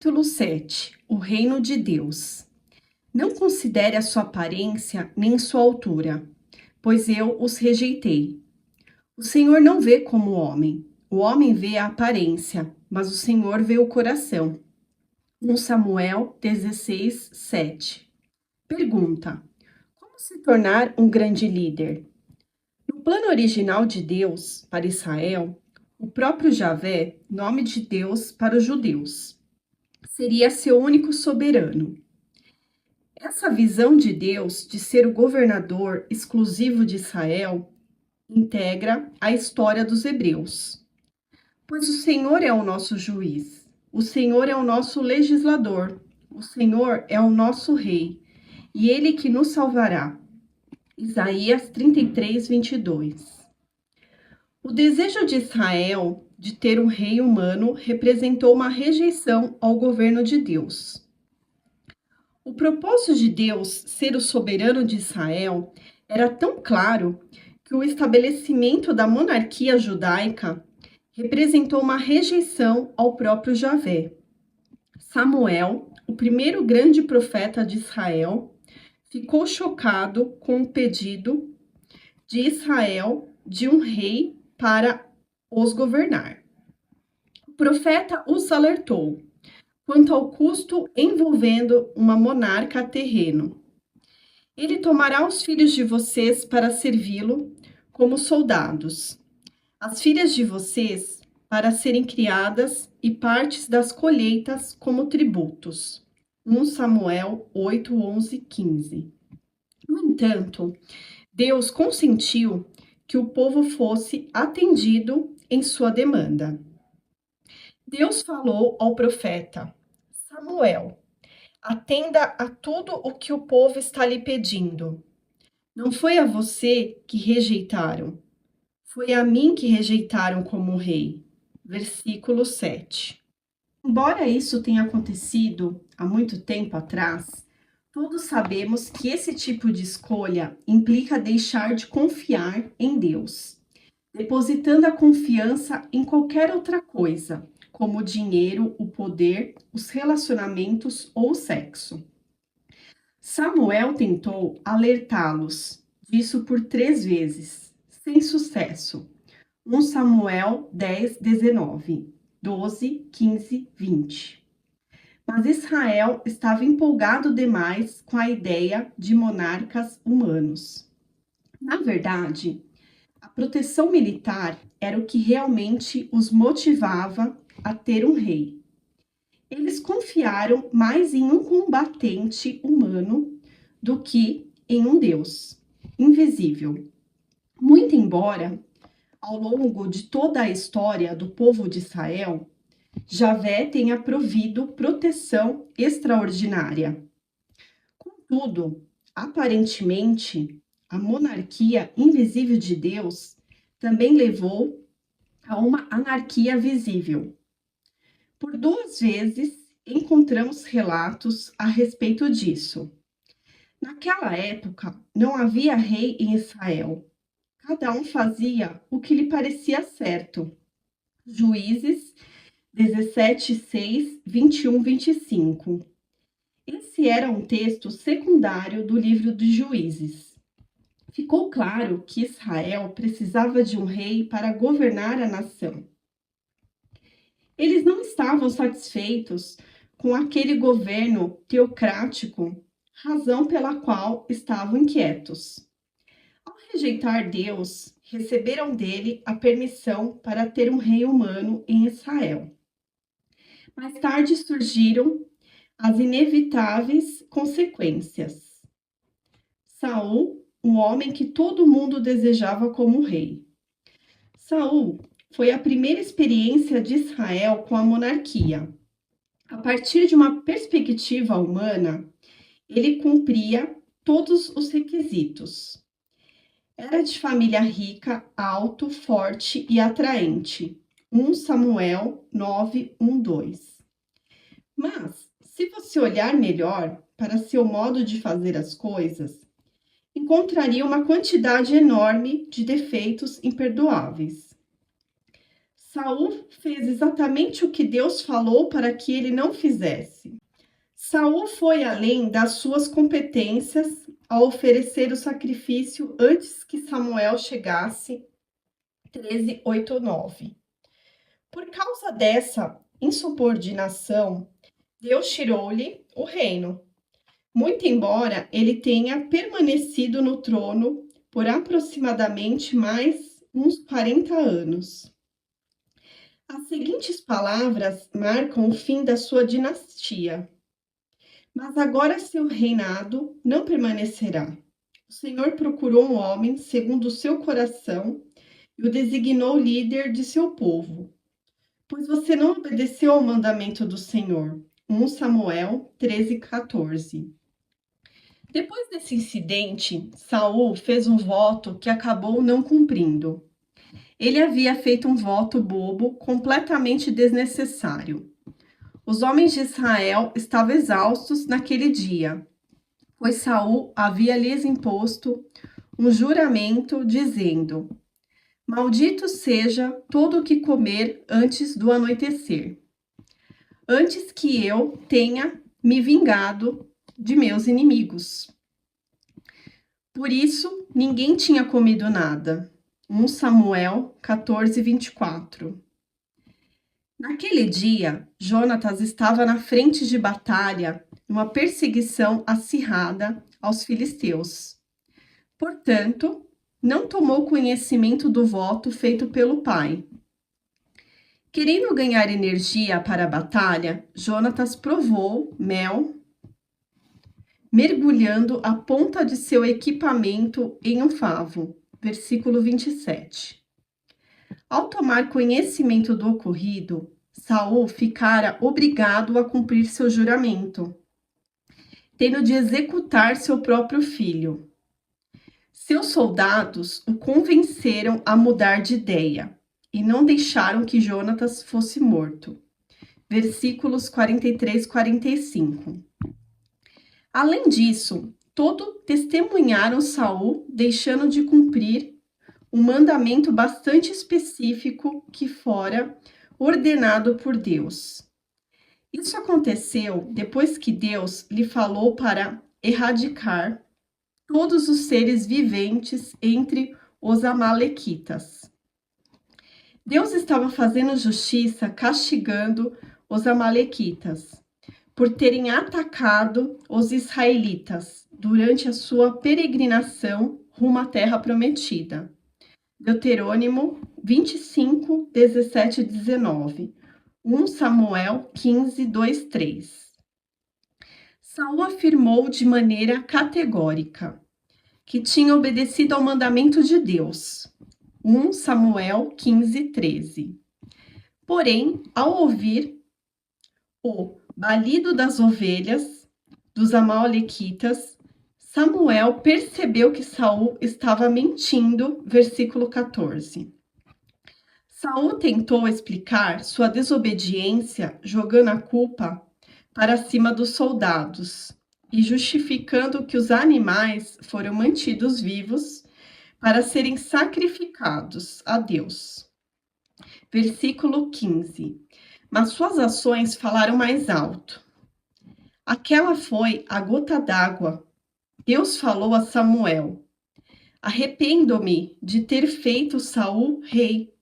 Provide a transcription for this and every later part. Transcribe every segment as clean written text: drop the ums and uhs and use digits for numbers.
Capítulo 7. O reino de Deus. Não considere a sua aparência nem sua altura, pois eu os rejeitei. O Senhor não vê como o homem vê a aparência, mas o Senhor vê o coração. 1 Samuel 16, 7. Pergunta: como se tornar um grande líder? No plano original de Deus para Israel, o próprio Javé, nome de Deus para os judeus, seria seu único soberano. Essa visão de Deus de ser o governador exclusivo de Israel integra a história dos hebreus. Pois o Senhor é o nosso juiz, o Senhor é o nosso legislador, o Senhor é o nosso rei, e ele que nos salvará. Isaías 33, 22. O desejo de Israel de ter um rei humano representou uma rejeição ao governo de Deus. O propósito de Deus ser o soberano de Israel era tão claro que o estabelecimento da monarquia judaica representou uma rejeição ao próprio Javé. Samuel, o primeiro grande profeta de Israel, ficou chocado com o pedido de Israel de um rei para os governar. O profeta os alertou quanto ao custo envolvendo uma monarca terreno. Ele tomará os filhos de vocês para servi-lo como soldados, as filhas de vocês para serem criadas e partes das colheitas como tributos. 1 Samuel 8, 11, 15. No entanto, Deus consentiu que o povo fosse atendido em sua demanda. Deus falou ao profeta: Samuel, atenda a tudo o que o povo está lhe pedindo. Não foi a você que rejeitaram, foi a mim que rejeitaram como rei. Versículo 7. Embora isso tenha acontecido há muito tempo atrás, todos sabemos que esse tipo de escolha implica deixar de confiar em Deus, depositando a confiança em qualquer outra coisa, como o dinheiro, o poder, os relacionamentos ou o sexo. Samuel tentou alertá-los disso por 3 vezes, sem sucesso. 1 Samuel 10, 19, 12, 15, 20. Mas Israel estava empolgado demais com a ideia de monarcas humanos. Na verdade, a proteção militar era o que realmente os motivava a ter um rei. Eles confiaram mais em um combatente humano do que em um Deus invisível. Muito embora, ao longo de toda a história do povo de Israel, Javé tenha provido proteção extraordinária. Contudo, aparentemente, a monarquia invisível de Deus também levou a uma anarquia visível. Por 2 vezes encontramos relatos a respeito disso. Naquela época, não havia rei em Israel. Cada um fazia o que lhe parecia certo. Juízes 17, 6, 21, 25. Esse era um texto secundário do livro dos Juízes. Ficou claro que Israel precisava de um rei para governar a nação. Eles não estavam satisfeitos com aquele governo teocrático, razão pela qual estavam inquietos. Ao rejeitar Deus, receberam dele a permissão para ter um rei humano em Israel. Mais tarde surgiram as inevitáveis consequências. Saul, um homem que todo mundo desejava como rei. Saul foi a primeira experiência de Israel com a monarquia. A partir de uma perspectiva humana, ele cumpria todos os requisitos. Era de família rica, alto, forte e atraente. 1 Samuel 9, 1, 2. Mas, se você olhar melhor para seu modo de fazer as coisas, encontraria uma quantidade enorme de defeitos imperdoáveis. Saul fez exatamente o que Deus falou para que ele não fizesse. Saul foi além das suas competências ao oferecer o sacrifício antes que Samuel chegasse. 13:8-9. Por causa dessa insubordinação, Deus tirou-lhe o reino, muito embora ele tenha permanecido no trono por aproximadamente mais uns 40 anos. As seguintes palavras marcam o fim da sua dinastia. Mas agora seu reinado não permanecerá. O Senhor procurou um homem segundo o seu coração e o designou líder de seu povo, pois você não obedeceu ao mandamento do Senhor. 1 Samuel 13:14. Depois desse incidente, Saul fez um voto que acabou não cumprindo. Ele havia feito um voto bobo, completamente desnecessário. Os homens de Israel estavam exaustos naquele dia, pois Saul havia lhes imposto um juramento dizendo: Maldito seja todo o que comer antes do anoitecer, antes que eu tenha me vingado de meus inimigos. Por isso, ninguém tinha comido nada. 1 Samuel 14:24. Naquele dia, Jonatas estava na frente de batalha numa perseguição acirrada aos filisteus. Portanto, não tomou conhecimento do voto feito pelo pai. Querendo ganhar energia para a batalha, Jonatas provou mel, mergulhando a ponta de seu equipamento em um favo. Versículo 27. Ao tomar conhecimento do ocorrido, Saul ficara obrigado a cumprir seu juramento, tendo de executar seu próprio filho. Seus soldados o convenceram a mudar de ideia e não deixaram que Jonatas fosse morto. Versículos 43-45. Além disso, todos testemunharam Saul deixando de cumprir um mandamento bastante específico que fora ordenado por Deus. Isso aconteceu depois que Deus lhe falou para erradicar todos os seres viventes entre os amalequitas. Deus estava fazendo justiça castigando os amalequitas por terem atacado os israelitas durante a sua peregrinação rumo à terra prometida. Deuterônimo 25, 17 e 19. 1 Samuel 15, 2, 3. Saul afirmou de maneira categórica que tinha obedecido ao mandamento de Deus. 1 Samuel 15, 13. Porém, ao ouvir o balido das ovelhas dos amalequitas, Samuel percebeu que Saul estava mentindo. Versículo 14. Saul tentou explicar sua desobediência jogando a culpa para cima dos soldados e justificando que os animais foram mantidos vivos para serem sacrificados a Deus. Versículo 15. Mas suas ações falaram mais alto. Aquela foi a gota d'água. Deus falou a Samuel: Arrependo-me de ter feito Saul rei,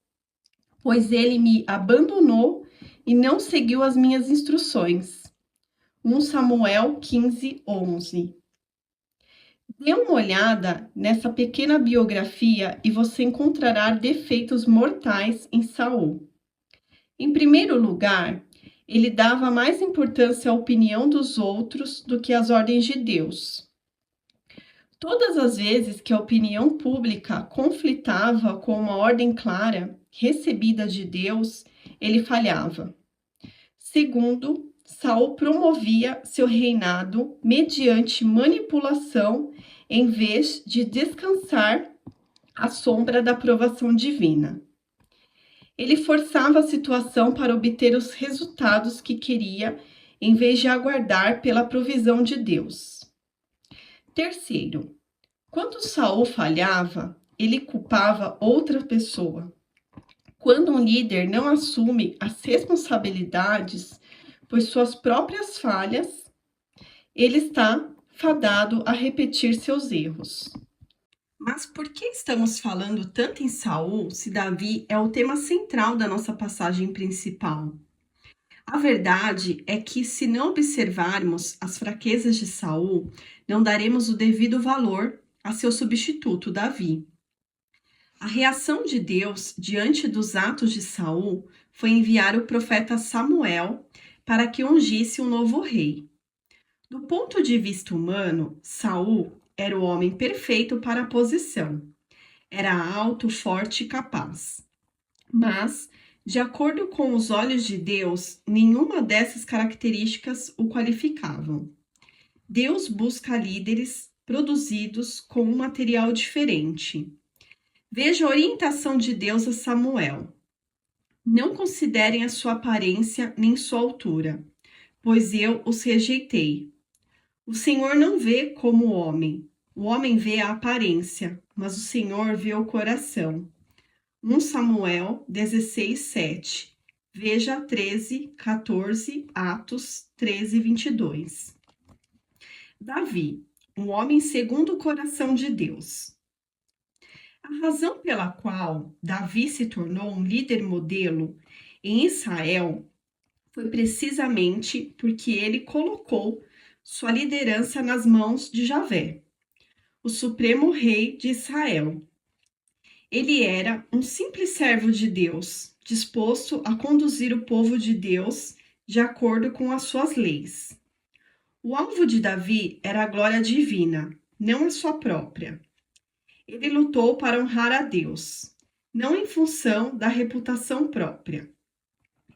pois ele me abandonou e não seguiu as minhas instruções. 1 Samuel 15, 11. Dê uma olhada nessa pequena biografia e você encontrará defeitos mortais em Saul. Em primeiro lugar, ele dava mais importância à opinião dos outros do que às ordens de Deus. Todas as vezes que a opinião pública conflitava com uma ordem clara, recebida de Deus, ele falhava. Segundo, Saul promovia seu reinado mediante manipulação em vez de descansar à sombra da aprovação divina. Ele forçava a situação para obter os resultados que queria, em vez de aguardar pela provisão de Deus. Terceiro, quando Saul falhava, ele culpava outra pessoa. Quando um líder não assume as responsabilidades por suas próprias falhas, ele está fadado a repetir seus erros. Mas por que estamos falando tanto em Saul se Davi é o tema central da nossa passagem principal? A verdade é que, se não observarmos as fraquezas de Saul, não daremos o devido valor a seu substituto, Davi. A reação de Deus diante dos atos de Saul foi enviar o profeta Samuel para que ungisse um novo rei. Do ponto de vista humano, Saul era o homem perfeito para a posição. Era alto, forte e capaz. Mas, de acordo com os olhos de Deus, nenhuma dessas características o qualificavam. Deus busca líderes produzidos com um material diferente. Veja a orientação de Deus a Samuel. Não considerem a sua aparência nem sua altura, pois eu os rejeitei. O Senhor não vê como o homem vê a aparência, mas o Senhor vê o coração. 1 Samuel 16, 7. Veja 13, 14, Atos 13, 22. Davi, um homem segundo o coração de Deus. A razão pela qual Davi se tornou um líder modelo em Israel foi precisamente porque ele colocou sua liderança nas mãos de Javé, o supremo rei de Israel. Ele era um simples servo de Deus, disposto a conduzir o povo de Deus de acordo com as suas leis. O alvo de Davi era a glória divina, não a sua própria. Ele lutou para honrar a Deus, não em função da reputação própria.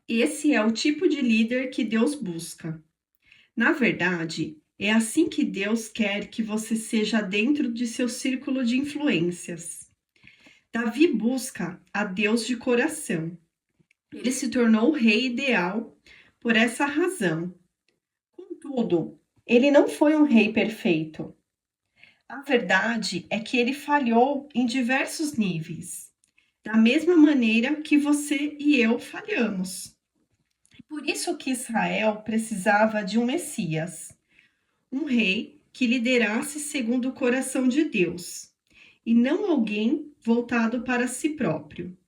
Esse é o tipo de líder que Deus busca. Na verdade, é assim que Deus quer que você seja dentro de seu círculo de influências. Davi busca a Deus de coração. Ele se tornou o rei ideal por essa razão. Contudo, ele não foi um rei perfeito. A verdade é que ele falhou em diversos níveis, da mesma maneira que você e eu falhamos. Por isso que Israel precisava de um Messias, um rei que liderasse segundo o coração de Deus, e não alguém voltado para si próprio.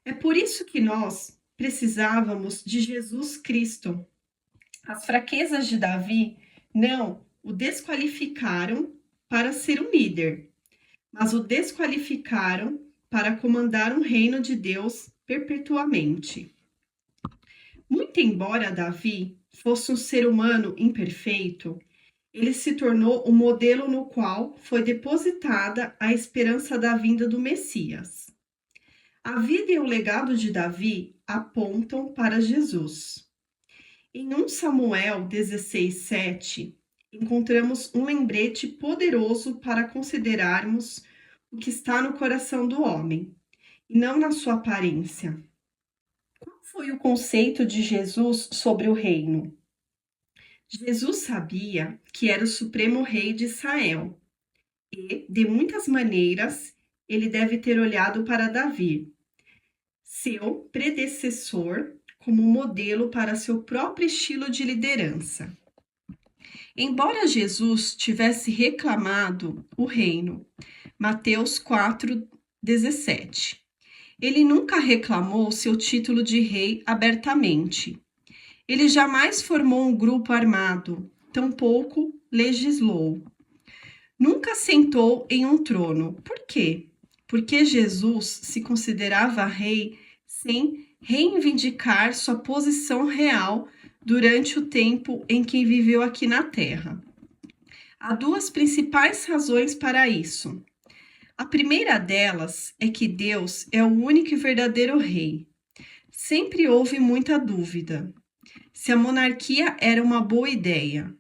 É por isso que nós precisávamos de Jesus Cristo. As fraquezas de Davi não o desqualificaram para ser um líder, mas o desqualificaram para comandar um reino de Deus perpetuamente. Muito embora Davi fosse um ser humano imperfeito, ele se tornou o modelo no qual foi depositada a esperança da vinda do Messias. A vida e o legado de Davi apontam para Jesus. Em 1 Samuel 16, 7, encontramos um lembrete poderoso para considerarmos o que está no coração do homem, e não na sua aparência. Qual foi o conceito de Jesus sobre o reino? Jesus sabia que era o supremo rei de Israel, e, de muitas maneiras, ele deve ter olhado para Davi, seu predecessor, como modelo para seu próprio estilo de liderança. Embora Jesus tivesse reclamado o reino, Mateus 4:17, ele nunca reclamou seu título de rei abertamente. Ele jamais formou um grupo armado, tampouco legislou. Nunca sentou em um trono. Por quê? Porque Jesus se considerava rei sem reivindicar sua posição real durante o tempo em que viveu aqui na Terra. Há duas principais razões para isso. A primeira delas é que Deus é o único e verdadeiro rei. Sempre houve muita dúvida se a monarquia era uma boa ideia.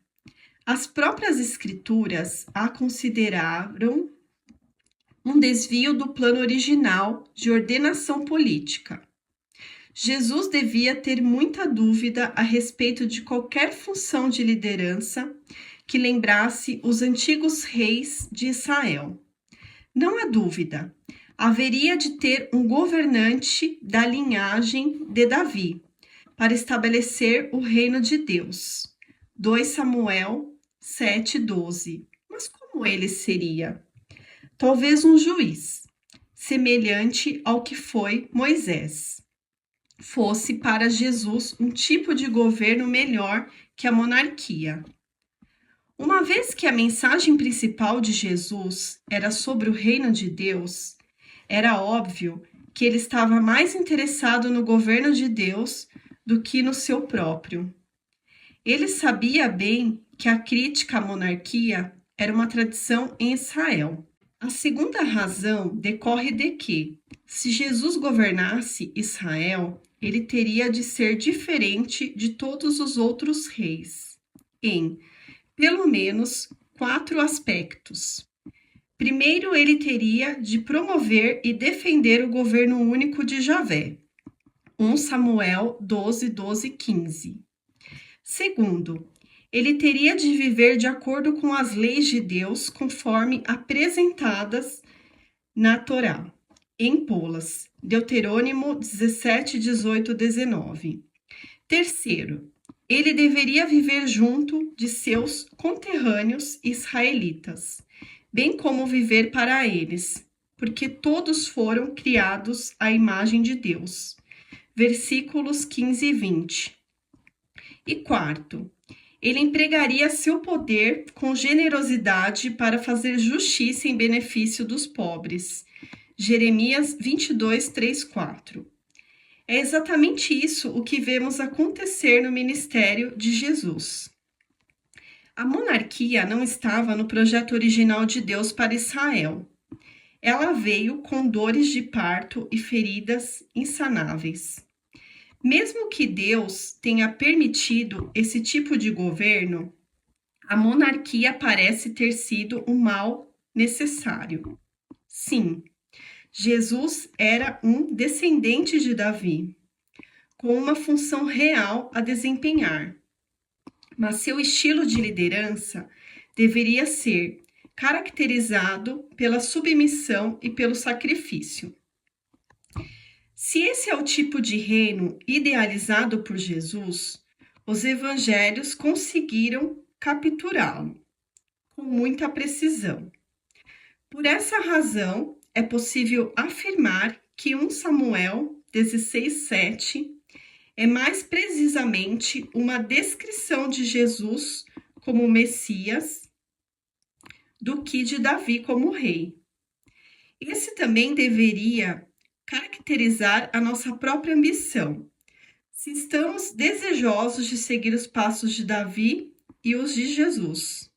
As próprias escrituras a consideraram um desvio do plano original de ordenação política. Jesus devia ter muita dúvida a respeito de qualquer função de liderança que lembrasse os antigos reis de Israel. Não há dúvida, haveria de ter um governante da linhagem de Davi, para estabelecer o reino de Deus. 2 Samuel 7:12. Mas como ele seria? Talvez um juiz, semelhante ao que foi Moisés. Fosse para Jesus um tipo de governo melhor que a monarquia. Uma vez que a mensagem principal de Jesus era sobre o reino de Deus, era óbvio que ele estava mais interessado no governo de Deus do que no seu próprio. Ele sabia bem que a crítica à monarquia era uma tradição em Israel. A segunda razão decorre de que, se Jesus governasse Israel, ele teria de ser diferente de todos os outros reis, em, pelo menos, 4 aspectos. Primeiro, ele teria de promover e defender o governo único de Javé. 1 Samuel 12:15. Segundo, ele teria de viver de acordo com as leis de Deus conforme apresentadas na Torá, em Polas, Deuterônimo 17:18-19. Terceiro, ele deveria viver junto de seus conterrâneos israelitas, bem como viver para eles, porque todos foram criados à imagem de Deus. Versículos 15 e 20. E quarto, ele empregaria seu poder com generosidade para fazer justiça em benefício dos pobres. Jeremias 22, 3, 4. É exatamente isso o que vemos acontecer no ministério de Jesus. A monarquia não estava no projeto original de Deus para Israel. Ela veio com dores de parto e feridas insanáveis. Mesmo que Deus tenha permitido esse tipo de governo, a monarquia parece ter sido um mal necessário. Sim, Jesus era um descendente de Davi, com uma função real a desempenhar, mas seu estilo de liderança deveria ser caracterizado pela submissão e pelo sacrifício. Se esse é o tipo de reino idealizado por Jesus, os evangelhos conseguiram capturá-lo com muita precisão. Por essa razão, é possível afirmar que 1 Samuel 16:7 é mais precisamente uma descrição de Jesus como Messias do que de Davi como rei. Esse também deveria caracterizar a nossa própria ambição. Se estamos desejosos de seguir os passos de Davi e os de Jesus.